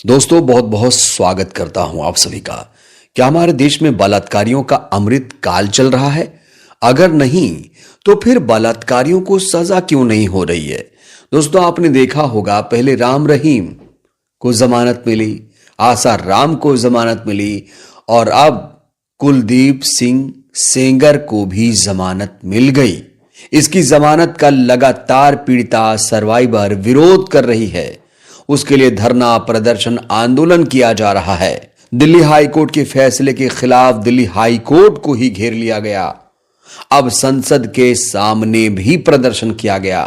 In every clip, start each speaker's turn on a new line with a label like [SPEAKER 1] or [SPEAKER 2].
[SPEAKER 1] दोस्तों, बहुत बहुत स्वागत करता हूं आप सभी का। क्या हमारे देश में बलात्कारियों का अमृत काल चल रहा है? अगर नहीं तो फिर बलात्कारियों को सजा क्यों नहीं हो रही है? दोस्तों, आपने देखा होगा, पहले राम रहीम को जमानत मिली, आसा राम को जमानत मिली और अब कुलदीप सिंह सेंगर को भी जमानत मिल गई। इसकी जमानत का लगातार पीड़िता सर्वाइवर विरोध कर रही है। उसके लिए धरना, प्रदर्शन, आंदोलन किया जा रहा है। दिल्ली हाई कोर्ट के फैसले के खिलाफ दिल्ली हाई कोर्ट को ही घेर लिया गया। अब संसद के सामने भी प्रदर्शन किया गया,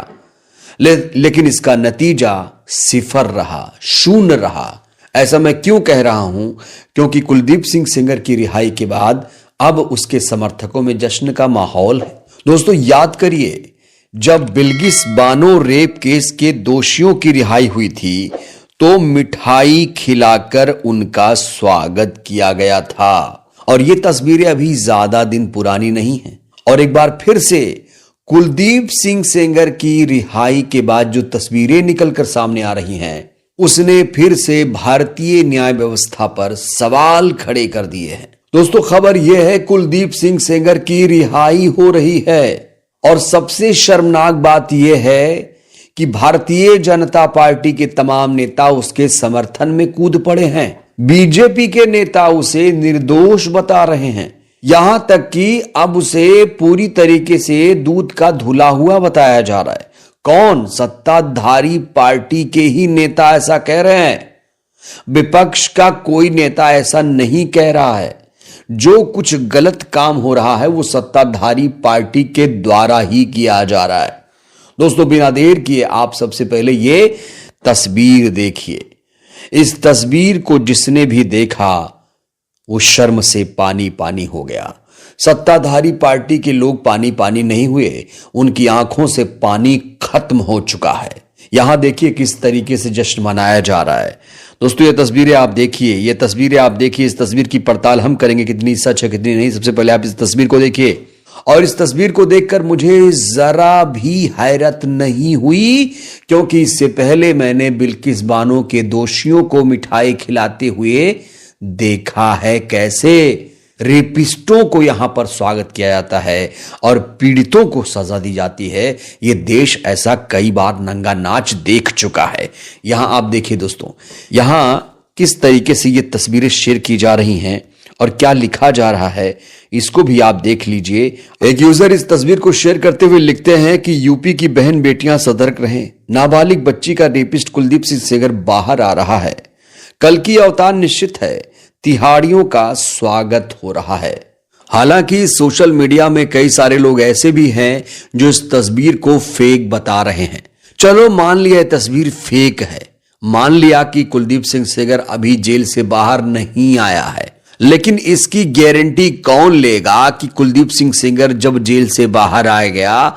[SPEAKER 1] लेकिन इसका नतीजा सिफर रहा, शून्य रहा। ऐसा मैं क्यों कह रहा हूं? क्योंकि कुलदीप सिंह सेंगर की रिहाई के बाद अब उसके समर्थकों में जश्न का माहौल है। दोस्तों, याद करिए, जब बिल्किस बानो रेप केस के दोषियों की रिहाई हुई थी तो मिठाई खिलाकर उनका स्वागत किया गया था। और ये तस्वीरें अभी ज्यादा दिन पुरानी नहीं हैं। और एक बार फिर से कुलदीप सिंह सेंगर की रिहाई के बाद जो तस्वीरें निकलकर सामने आ रही हैं, उसने फिर से भारतीय न्याय व्यवस्था पर सवाल खड़े कर दिए हैं। दोस्तों, खबर यह है, कुलदीप सिंह सेंगर की रिहाई हो रही है और सबसे शर्मनाक बात यह है कि भारतीय जनता पार्टी के तमाम नेता उसके समर्थन में कूद पड़े हैं। बीजेपी के नेता उसे निर्दोष बता रहे हैं। यहां तक कि अब उसे पूरी तरीके से दूध का धुला हुआ बताया जा रहा है। कौन? सत्ताधारी पार्टी के ही नेता ऐसा कह रहे हैं। विपक्ष का कोई नेता ऐसा नहीं कह रहा है। जो कुछ गलत काम हो रहा है वो सत्ताधारी पार्टी के द्वारा ही किया जा रहा है। दोस्तों, बिना देर किए आप सबसे पहले ये तस्वीर देखिए। इस तस्वीर को जिसने भी देखा वो शर्म से पानी पानी हो गया। सत्ताधारी पार्टी के लोग पानी पानी नहीं हुए, उनकी आंखों से पानी खत्म हो चुका है। यहां देखिए किस तरीके से जश्न मनाया जा रहा है। दोस्तों, ये तस्वीरें आप देखिए, इस तस्वीर की पड़ताल हम करेंगे, कितनी सच है कितनी नहीं। सबसे पहले आप इस तस्वीर को देखिए, और इस तस्वीर को देखकर मुझे जरा भी हैरत नहीं हुई, क्योंकि इससे पहले मैंने बिल्किस बानो के दोषियों को मिठाई खिलाते हुए देखा है। कैसे रेपिस्टों को यहां पर स्वागत किया जाता है और पीड़ितों को सजा दी जाती है। यह देश ऐसा कई बार नंगा नाच देख चुका है। यहां आप देखिए दोस्तों, यहां किस तरीके से ये तस्वीरें शेयर की जा रही हैं और क्या लिखा जा रहा है, इसको भी आप देख लीजिए। एक यूजर इस तस्वीर को शेयर करते हुए लिखते हैं कि यूपी की बहन बेटियां सतर्क रहें, नाबालिग बच्ची का रेपिस्ट कुलदीप सिंह सेंगर बाहर आ रहा है। कल की अवतार निश्चित है, तिहाड़ियों का स्वागत हो रहा है। हालांकि सोशल मीडिया में कई सारे लोग ऐसे भी हैं जो इस तस्वीर को फेक बता रहे हैं। चलो, मान लिया यह तस्वीर फेक है, मान लिया कि कुलदीप सिंह सेंगर अभी जेल से बाहर नहीं आया है, लेकिन इसकी गारंटी कौन लेगा कि कुलदीप सिंह सेंगर जब जेल से बाहर आ गया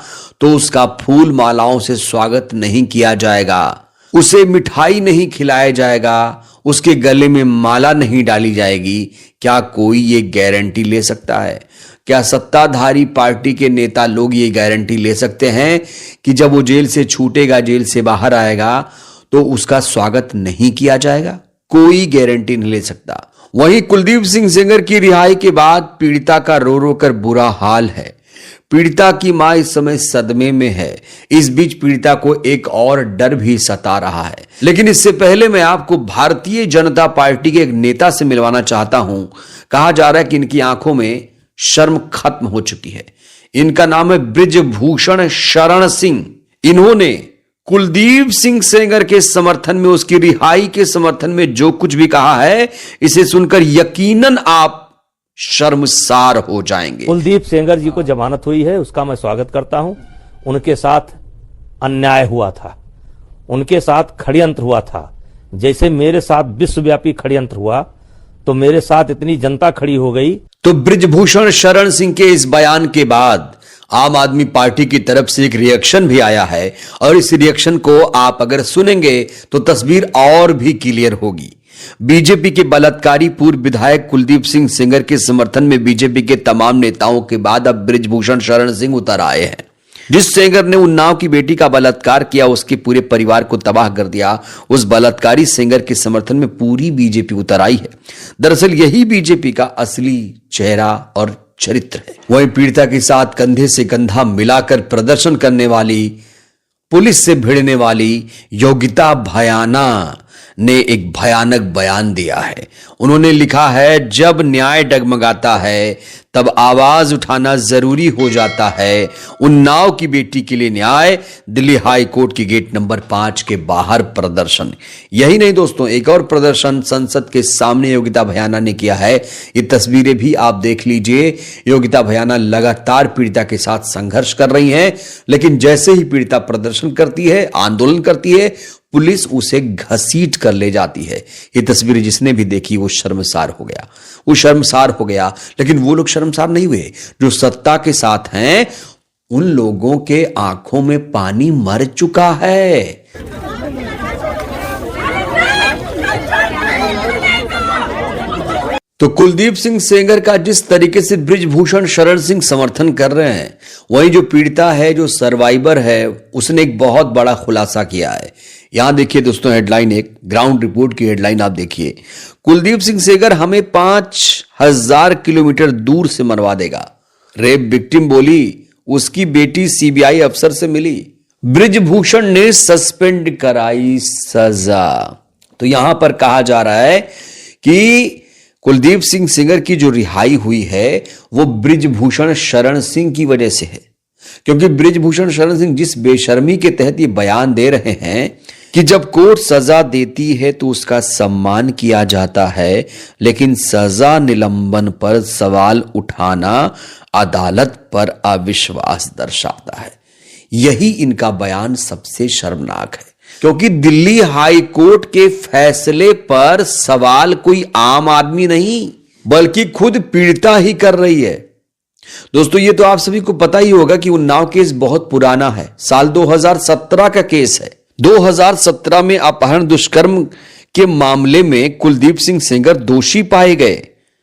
[SPEAKER 1] तो उसका फूल मालाओं से स्वागत नहीं किया जाएगा, उसे मिठाई नहीं खिलाया जाएगा, उसके गले में माला नहीं डाली जाएगी? क्या कोई ये गारंटी ले सकता है? क्या सत्ताधारी पार्टी के नेता लोग ये गारंटी ले सकते हैं कि जब वो जेल से छूटेगा, जेल से बाहर आएगा तो उसका स्वागत नहीं किया जाएगा? कोई गारंटी नहीं ले सकता। वहीं कुलदीप सिंह सेंगर की रिहाई के बाद पीड़िता का रो रो कर बुरा हाल है। पीड़िता की मां इस समय सदमे में है। इस बीच पीड़िता को एक और डर भी सता रहा है। लेकिन इससे पहले मैं आपको भारतीय जनता पार्टी के एक नेता से मिलवाना चाहता हूं। कहा जा रहा है कि इनकी आंखों में शर्म खत्म हो चुकी है। इनका नाम है बृजभूषण शरण सिंह। इन्होंने कुलदीप सिंह सेंगर के समर्थन में, उसकी रिहाई के समर्थन में जो कुछ भी कहा है, इसे सुनकर यकीनन आप शर्मसार हो जाएंगे।
[SPEAKER 2] कुलदीप सेंगर जी को जमानत हुई है, उसका मैं स्वागत करता हूं। उनके साथ अन्याय हुआ था, उनके साथ षड्यंत्र हुआ था। जैसे मेरे साथ विश्वव्यापी षड्यंत्र हुआ तो मेरे साथ इतनी जनता खड़ी हो गई।
[SPEAKER 1] तो बृजभूषण शरण सिंह के इस बयान के बाद आम आदमी पार्टी की तरफ से एक रिएक्शन भी आया है, और इस रिएक्शन को आप अगर सुनेंगे तो तस्वीर और भी क्लियर होगी। बीजेपी के बलात्कारी पूर्व विधायक कुलदीप सिंह सेंगर के समर्थन में बीजेपी के तमाम नेताओं के बाद अब बृजभूषण शरण सिंह उतर आए हैं। जिस सेंगर ने उन्नाव की बेटी का बलात्कार किया, उसके पूरे परिवार को तबाह कर दिया, उस बलात्कारी सेंगर के समर्थन में पूरी बीजेपी उतर आई है। दरअसल यही बीजेपी का असली चेहरा और चरित्र है। वहीं पीड़िता के साथ कंधे से कंधा मिलाकर प्रदर्शन करने वाली, पुलिस से भिड़ने वाली योगिता भयाना ने एक भयानक बयान दिया है। उन्होंने लिखा है, जब न्याय डगमगाता है तब आवाज उठाना जरूरी हो जाता है। उन्नाव की बेटी के लिए न्याय, दिल्ली हाई कोर्ट की गेट नंबर 5 के बाहर प्रदर्शन। यही नहीं दोस्तों, एक और प्रदर्शन संसद के सामने योगिता भयाना ने किया है। ये तस्वीरें भी आप देख लीजिए। योगिता भयाना लगातार पीड़िता के साथ संघर्ष कर रही हैं, लेकिन जैसे ही पीड़िता प्रदर्शन करती है, आंदोलन करती है, पुलिस उसे घसीट कर ले जाती है। ये तस्वीरें जिसने भी देखी वो शर्मसार हो गया, वो शर्मसार हो गया। लेकिन वो लोग शर्मसार नहीं हुए जो सत्ता के साथ हैं, उन लोगों के आंखों में पानी मर चुका है। तो कुलदीप सिंह सेंगर का जिस तरीके से बृजभूषण शरण सिंह समर्थन कर रहे हैं, वहीं जो पीड़िता है, जो सर्वाइवर है, उसने एक बहुत बड़ा खुलासा किया है। यहां देखिए दोस्तों, हेडलाइन, एक ग्राउंड रिपोर्ट की हेडलाइन आप देखिए। कुलदीप सिंह सेंगर हमें 5000 किलोमीटर दूर से मरवा देगा। रेप विक्टिम बोली उसकी बेटी सीबीआई अफसर से मिली, बृजभूषण ने सस्पेंड कराई सजा। तो यहां पर कहा जा रहा है कि कुलदीप सिंह सेंगर की जो रिहाई हुई है वो बृजभूषण शरण सिंह की वजह से है, क्योंकि बृजभूषण शरण सिंह जिस बेशर्मी के तहत ये बयान दे रहे हैं कि जब कोर्ट सजा देती है तो उसका सम्मान किया जाता है, लेकिन सजा निलंबन पर सवाल उठाना अदालत पर अविश्वास दर्शाता है। यही इनका बयान सबसे शर्मनाक है, क्योंकि दिल्ली हाई कोर्ट के फैसले पर सवाल कोई आम आदमी नहीं बल्कि खुद पीड़िता ही कर रही है। दोस्तों ये तो आप सभी को पता ही होगा कि उन्नाव केस बहुत पुराना है, साल 2017 का केस है। 2017 में अपहरण दुष्कर्म के मामले में कुलदीप सिंह सेंगर दोषी पाए गए।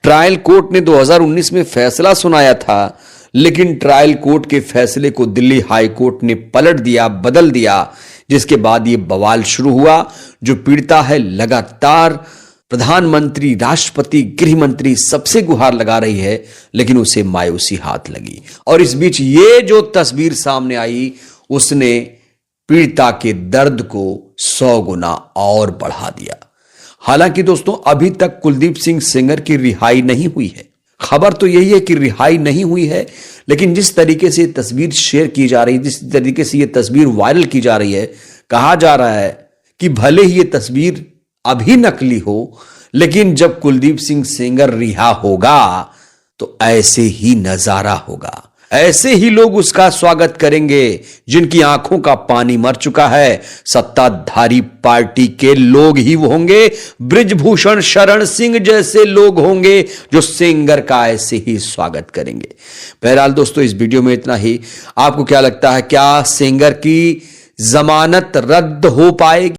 [SPEAKER 1] ट्रायल कोर्ट ने 2019 में फैसला सुनाया था, लेकिन ट्रायल कोर्ट के फैसले को दिल्ली हाई कोर्ट ने पलट दिया, बदल दिया, जिसके बाद ये बवाल शुरू हुआ। जो पीड़िता है लगातार प्रधानमंत्री, राष्ट्रपति, गृह मंत्री सबसे गुहार लगा रही है, लेकिन उसे मायूसी हाथ लगी। और इस बीच ये जो तस्वीर सामने आई, उसने पीड़िता के दर्द को 100 गुना और बढ़ा दिया। हालांकि दोस्तों अभी तक कुलदीप सिंह सेंगर की रिहाई नहीं हुई है। खबर तो यही है कि रिहाई नहीं हुई है, लेकिन जिस तरीके से तस्वीर शेयर की जा रही है, जिस तरीके से ये तस्वीर वायरल की जा रही है, कहा जा रहा है कि भले ही ये तस्वीर अभी नकली हो, लेकिन जब कुलदीप सिंह सेंगर रिहा होगा तो ऐसे ही नजारा होगा, ऐसे ही लोग उसका स्वागत करेंगे जिनकी आंखों का पानी मर चुका है। सत्ताधारी पार्टी के लोग ही वो होंगे, बृजभूषण शरण सिंह जैसे लोग होंगे जो सेंगर का ऐसे ही स्वागत करेंगे। बहरहाल दोस्तों इस वीडियो में इतना ही। आपको क्या लगता है, क्या सेंगर की जमानत रद्द हो पाएगी?